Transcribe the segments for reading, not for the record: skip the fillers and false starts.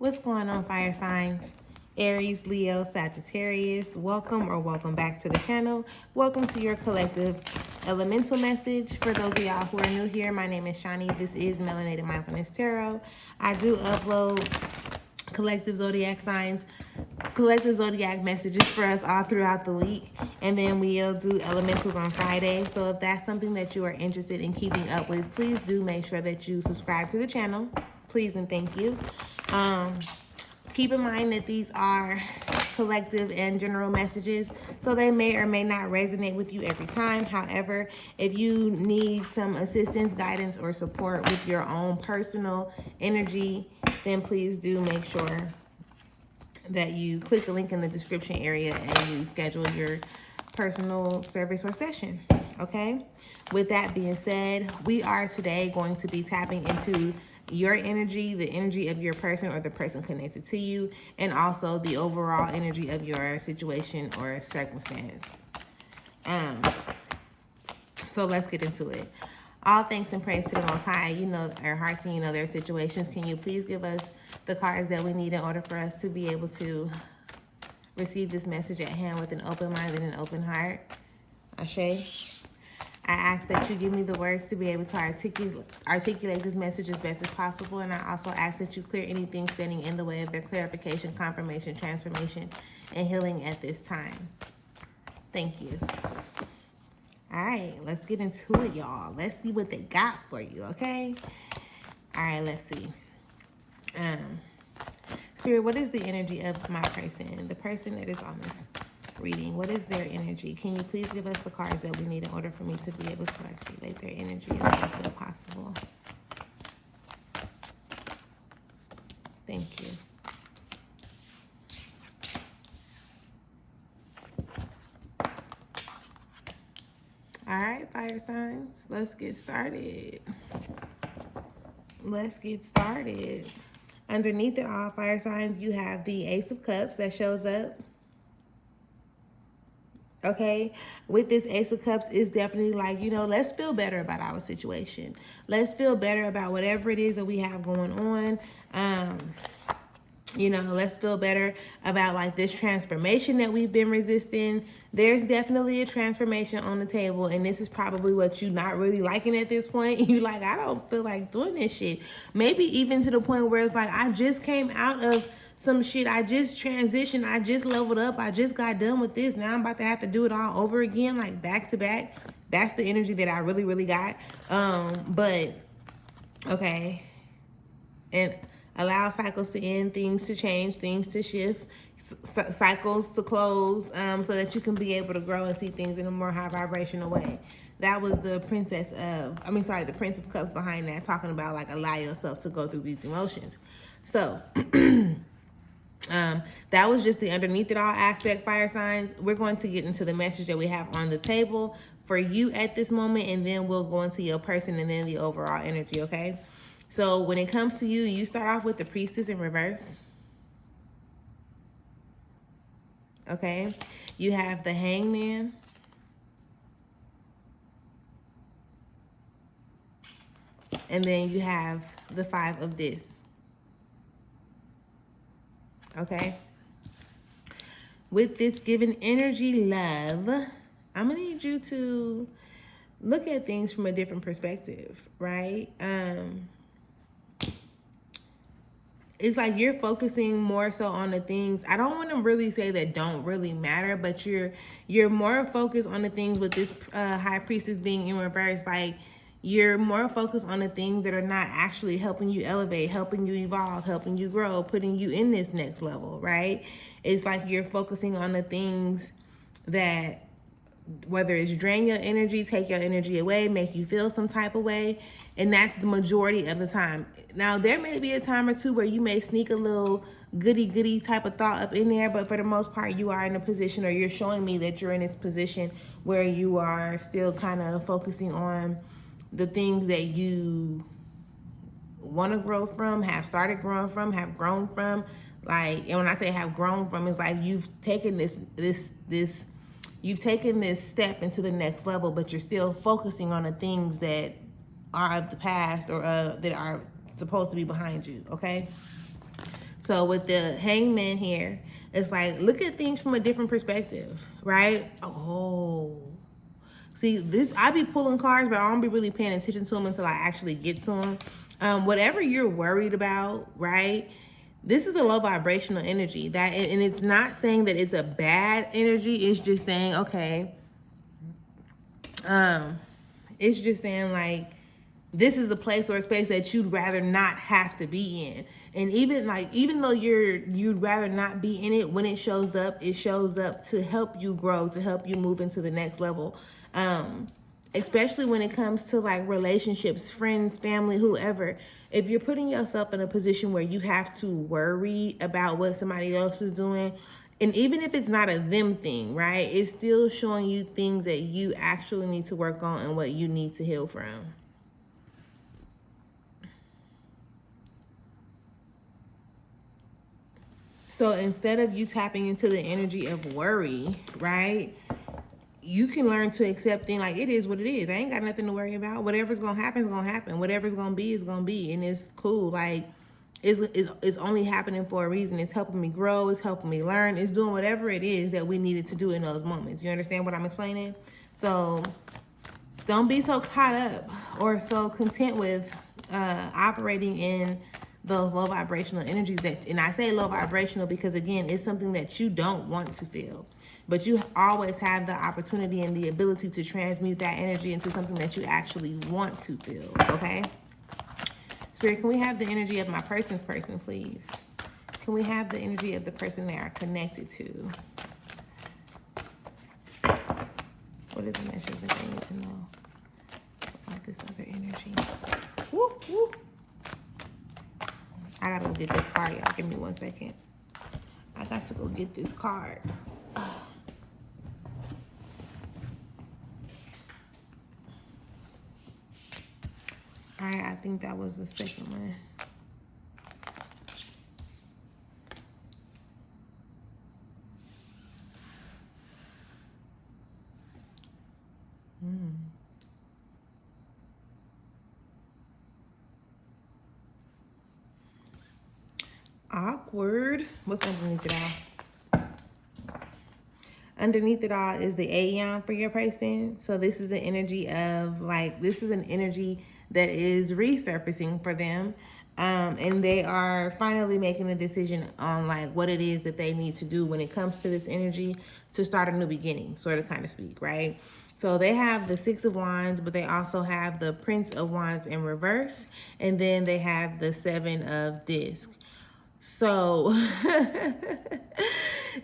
What's going on, fire signs? Aries, Leo, Sagittarius, welcome or welcome back to the channel. Welcome to your collective elemental message. For those of y'all who are new here, my name is Shani. This is Melanated Mindfulness Tarot. I do upload collective zodiac signs, collective zodiac messages for us all throughout the week, and then we'll do elementals on Friday. So if that's something that you are interested in keeping up with, please do make sure that you subscribe to the channel. Please and thank you. Keep in mind that these are collective and general messages, so they may or may not resonate with you every time. However, if you need some assistance, guidance, or support with your own personal energy, then please do make sure that you click the link in the description area and you schedule your personal service or session, okay? With that being said, we are today going to be tapping into your energy, the energy of your person or the person connected to you, and also the overall energy of your situation or circumstance. So let's get into it. All thanks and praise to the Most High. You know our hearts and you know their situations. Can you please give us the cards that we need in order for us to be able to receive this message at hand with an open mind and an open heart? Ashe. I ask that you give me the words to be able to articulate this message as best as possible. And I also ask that you clear anything standing in the way of their clarification, confirmation, transformation, and healing at this time. Thank you. All right, let's get into it, y'all. Let's see what they got for you, okay? All right, let's see. Spirit, what is the energy of my person, the person that is on this reading? What is their energy? Can you please give us the cards that we need in order for me to be able to articulate their energy in the best way possible? Thank you. All right, fire signs, let's get started. Let's get started. Underneath it all, fire signs, you have the Ace of Cups that shows up. Okay, with this Ace of Cups is definitely like, you know, let's feel better about our situation. Let's feel better about whatever it is that we have going on. You know, let's feel better about like this transformation that we've been resisting. There's definitely a transformation on the table, and this is probably what you're not really liking at this point. You like, I don't feel like doing this shit. Maybe even to the point where it's like, I just came out of some shit. I just transitioned. I just leveled up. I just got done with this. Now I'm about to have to do it all over again, like back to back. That's the energy that I really got. But okay. And allow cycles to end, things to change, things to shift, cycles to close, so that you can be able to grow and see things in a more high vibrational way. That was the the Prince of Cups behind that, talking about like allow yourself to go through these emotions. So that was just the underneath it all aspect, fire signs. We're going to get into the message that we have on the table for you at this moment, and then we'll go into your person and then the overall energy, okay? So when it comes to you, you start off with the Priestess in reverse. Okay. You have the Hangman. And then you have the Five of Discs. Okay. With this given energy, love, I'm going to need you to look at things from a different perspective, right? It's like you're focusing more so on the things, I don't want to really say that don't really matter, but you're more focused on the things with this High Priestess being in reverse. Like you're more focused on the things that are not actually helping you elevate, helping you evolve, helping you grow, putting you in this next level, right? It's like you're focusing on the things that, whether it's drain your energy, take your energy away, make you feel some type of way. And that's the majority of the time. Now, there may be a time or two where you may sneak a little goody type of thought up in there, but for the most part, you are in a position, or you're showing me that you're in this position where you are still kind of focusing on the things that you want to grow from, have started growing from, have grown from. Like, and when I say have grown from, it's like you've taken you've taken this step into the next level, but you're still focusing on the things that are of the past or that are supposed to be behind you, okay? So with the hangman here, it's like, look at things from a different perspective, right? Oh, see, this, I be pulling cards, but I don't be really paying attention to them until I actually get to them. Whatever you're worried about, right? This is a low vibrational energy. That, and it's not saying that it's a bad energy. It's just saying, okay, it's just saying like, this is a place or a space that you'd rather not have to be in. And even though you'd rather not be in it, when it shows up to help you grow, to help you move into the next level. Especially when it comes to like relationships, friends, family, whoever. If you're putting yourself in a position where you have to worry about what somebody else is doing, and even if it's not a them thing, right? It's still showing you things that you actually need to work on and what you need to heal from. So instead of you tapping into the energy of worry, right? You can learn to accept things like it is what it is. I ain't got nothing to worry about. Whatever's going to happen is going to happen. Whatever's going to be is going to be. And it's cool. Like, it's only happening for a reason. It's helping me grow. It's helping me learn. It's doing whatever it is that we needed to do in those moments. You understand what I'm explaining? So don't be so caught up or so content with operating in those low vibrational energies and I say low vibrational because again, it's something that you don't want to feel, but you always have the opportunity and the ability to transmute that energy into something that you actually want to feel. Okay, Spirit, can we have the energy of my person's person, please? Can we have the energy of the person they are connected to? What is the message that they need to know about this other energy? Woo, woo. I gotta go get this card, y'all. Give me 1 second. I got to go get this card. All right, I think that was the second one. Awkward. What's underneath it all? Underneath it all is the Aeon for your person. So this is an energy of like, this is an energy that is resurfacing for them. And they are finally making a decision on like what it is that they need to do when it comes to this energy to start a new beginning, sort of kind of speak, right? So they have the Six of Wands, but they also have the Prince of Wands in reverse. And then they have the Seven of Discs. So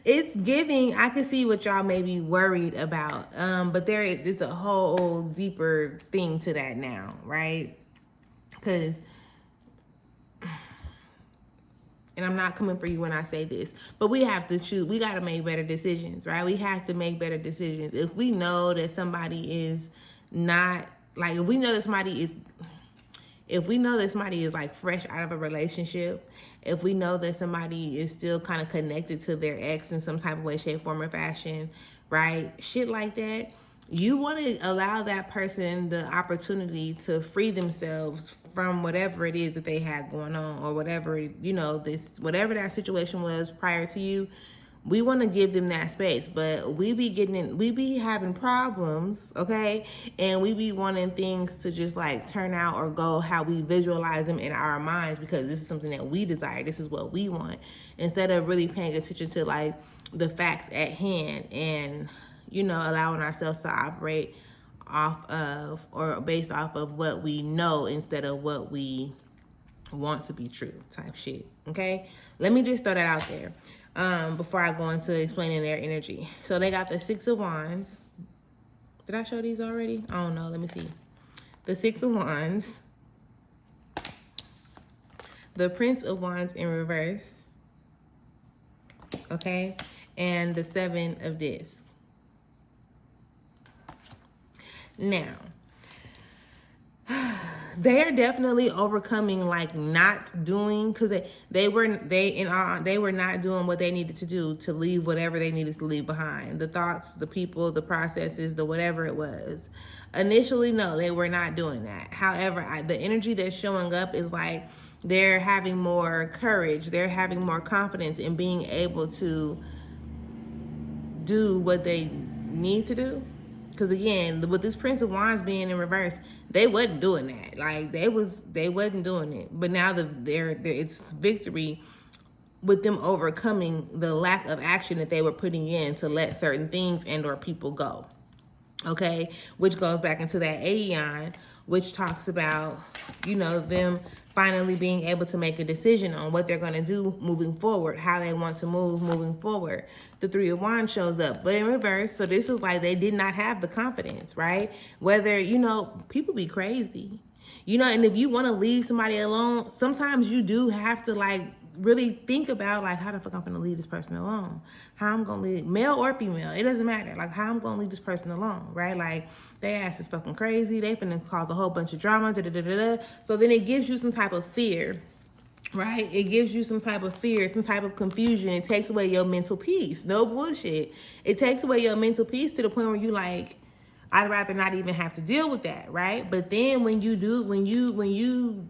it's giving, I can see what y'all may be worried about. But it's a whole deeper thing to that now, right? Because, and I'm not coming for you when I say this, but we have to choose. We got to make better decisions, right? We have to make better decisions. If we know that somebody is not, like, if we know that somebody is like fresh out of a relationship, if we know that somebody is still kind of connected to their ex in some type of way, shape, form, or fashion, right? Shit like that. You want to allow that person the opportunity to free themselves from whatever it is that they had going on, or whatever, whatever that situation was prior to you. We want to give them that space, but we be having problems, okay? And we be wanting things to just like turn out or go how we visualize them in our minds, because this is something that we desire. This is what we want, instead of really paying attention to like the facts at hand and, allowing ourselves to operate off of or based off of what we know instead of what we want to be true type shit, okay? Let me just throw that out there. Before I go into explaining their energy. So they got the Six of Wands. Did I show these already? I don't know. Let me see. The Six of Wands. The Prince of Wands in reverse. Okay. And the Seven of Discs. Now, they are definitely overcoming like not doing, because they were not doing what they needed to do to leave whatever they needed to leave behind. The thoughts, the people, the processes, the whatever it was. Initially, no, they were not doing that. However, the energy that's showing up is like They're having more courage. They're having more confidence in being able to do what they need to do. Because again, with this Prince of Wands being in reverse, they wasn't doing that. Like they wasn't doing it. But now it's victory with them overcoming the lack of action that they were putting in to let certain things and or people go. Okay, which goes back into that Aeon, which talks about, you know, them finally being able to make a decision on what they're going to do moving forward, how they want to move moving forward. The Three of Wands shows up, but in reverse. So this is like they did not have the confidence, right? Whether, you know, people be crazy, you know, and if you want to leave somebody alone, sometimes you do have to like really think about like how the fuck I'm gonna leave this person alone, how I'm gonna leave, male or female, it doesn't matter, like how I'm gonna leave this person alone, right? Like they ass is fucking crazy, they finna cause a whole bunch of drama, da da da da da. So then it gives you some type of fear, right? It gives you some type of fear, some type of confusion. It takes away your mental peace. No bullshit. It takes away your mental peace to the point where you like, I'd rather not even have to deal with that, right? But then when you do, when you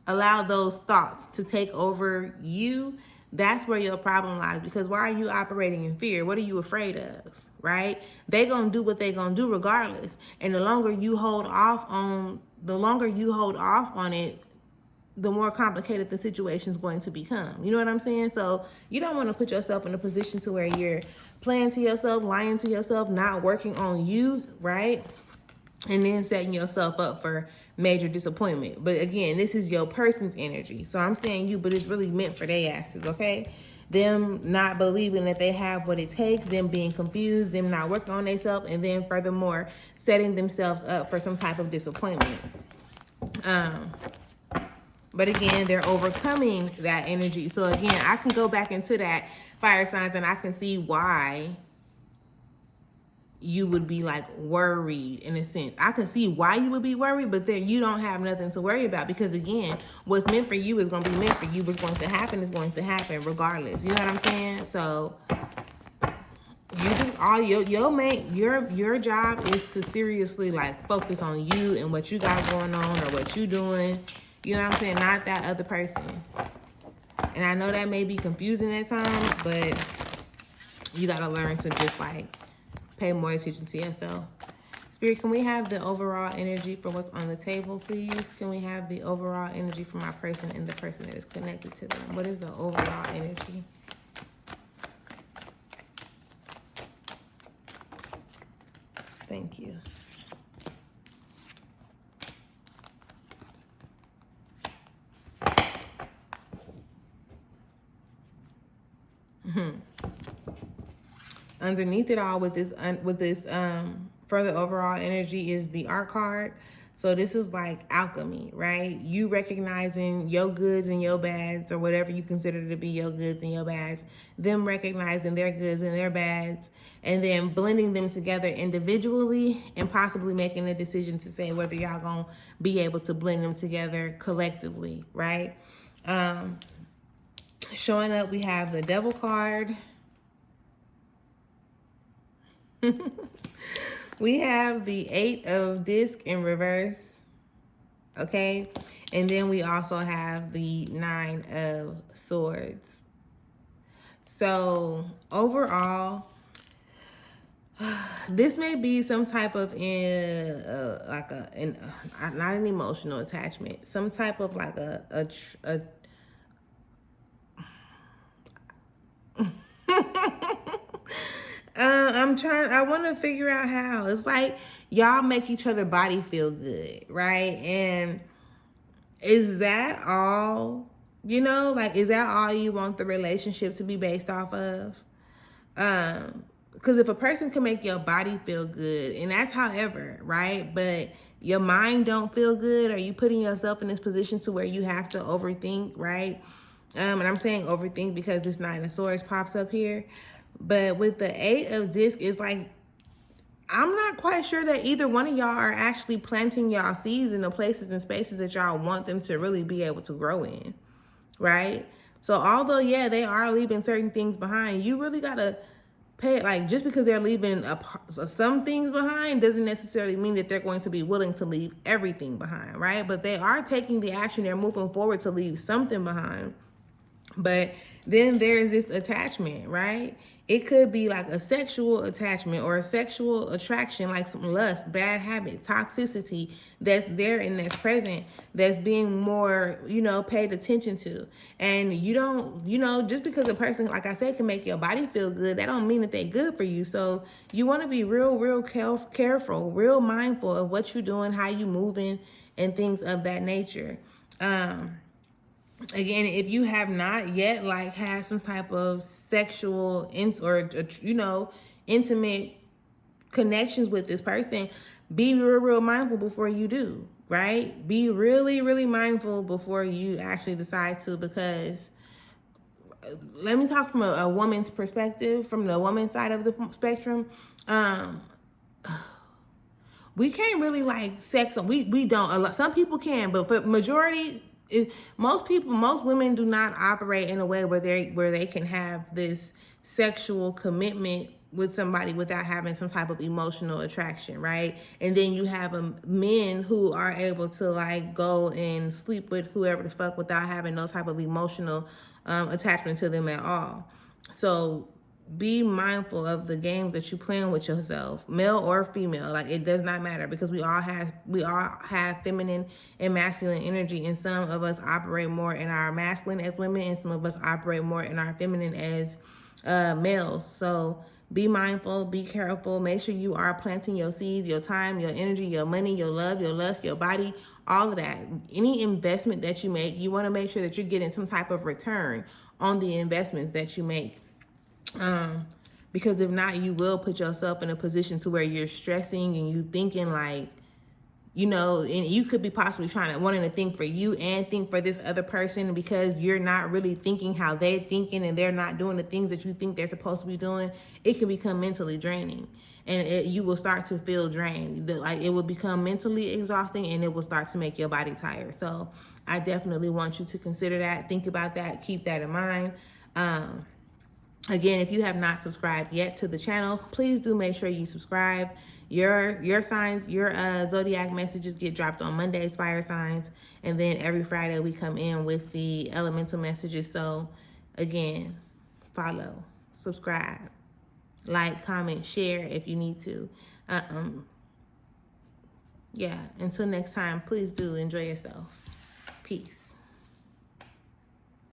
allow those thoughts to take over you, that's where your problem lies. Because why are you operating in fear? What are you afraid of, right? They gonna do what they gonna do regardless. And the longer you hold off on it, the more complicated the situation is going to become. You know what I'm saying? So you don't want to put yourself in a position to where you're playing to yourself, lying to yourself, not working on you, right? And then setting yourself up for major disappointment. But again, this is your person's energy. So I'm saying you, but it's really meant for their asses, okay? Them not believing that they have what it takes, them being confused, them not working on themselves, and then furthermore, setting themselves up for some type of disappointment. But again, they're overcoming that energy. So again, I can go back into that fire signs and I can see why you would be like worried in a sense. I can see why you would be worried, but then you don't have nothing to worry about because again, what's meant for you is going to be meant for you. What's going to happen is going to happen regardless. You know what I'm saying? So you just your job is to seriously like focus on you and what you got going on or what you doing. You know what I'm saying? Not that other person. And I know that may be confusing at times, but you got to learn to just like pay more attention to yourself. Spirit, can we have the overall energy for what's on the table, please? Can we have the overall energy for my person and the person that is connected to them? What is the overall energy? Thank you. Underneath it all with this further overall energy is the art card. So this is like alchemy, right? You recognizing your goods and your bads, or whatever you consider to be your goods and your bads, them recognizing their goods and their bads, and then blending them together individually and possibly making a decision to say whether y'all gonna be able to blend them together collectively, right? Showing up, we have the Devil card. We have the 8 of Disc in reverse, okay? And then we also have the 9 of Swords. So overall, this may be some type of not an emotional attachment, some type of like a I want to figure out how. It's like y'all make each other body feel good, right? And is that all, you know, like, is that all you want the relationship to be based off of? Because if a person can make your body feel good, and that's however, right? But your mind don't feel good, or you putting yourself in this position to where you have to overthink, right? And I'm saying overthink because this 9 of Swords pops up here. But with the 8 of Disc, it's like, I'm not quite sure that either one of y'all are actually planting y'all seeds in the places and spaces that y'all want them to really be able to grow in, right? So although, yeah, they are leaving certain things behind, you really got to just because they're leaving some things behind doesn't necessarily mean that they're going to be willing to leave everything behind, right? But they are taking the action. They're moving forward to leave something behind. But then there is this attachment, right? It could be like a sexual attachment or a sexual attraction, like some lust, bad habit, toxicity that's there and that's present, that's being more, paid attention to. And you don't, just because a person, like I said, can make your body feel good, that don't mean that they're good for you. So you want to be real careful, real mindful of what you're doing, how you moving, and things of that nature. Again, if you have not yet had some type of sexual intimate connections with this person, be real mindful before you do, right? Be really mindful before you actually decide to, because let me talk from a woman's perspective, from the woman's side of the spectrum. We can't really sex. We don't. Some people can, but for majority, most women do not operate in a way where they can have this sexual commitment with somebody without having some type of emotional attraction, right? And then you have men who are able to go and sleep with whoever the fuck without having no type of emotional attachment to them at all. So be mindful of the games that you playing with yourself, male or female. It does not matter, because we all have feminine and masculine energy, and some of us operate more in our masculine as women, and some of us operate more in our feminine as males. So be mindful, be careful, make sure you are planting your seeds, your time, your energy, your money, your love, your lust, your body, all of that. Any investment that you make, you want to make sure that you're getting some type of return on the investments that you make. Because if not, you will put yourself in a position to where you're stressing and you thinking and you could be possibly wanting to think for you and think for this other person, because you're not really thinking how they're thinking, and they're not doing the things that you think they're supposed to be doing. It can become mentally draining, and you will start to feel drained. It will become mentally exhausting, and it will start to make your body tired. So I definitely want you to consider that, think about that, keep that in mind. Again, if you have not subscribed yet to the channel, please do make sure you subscribe. Your signs, your zodiac messages get dropped on Mondays, fire signs, and then every Friday we come in with the elemental messages. So again, follow, subscribe, like, comment, share if you need to. Yeah, until next time, please do enjoy yourself. Peace.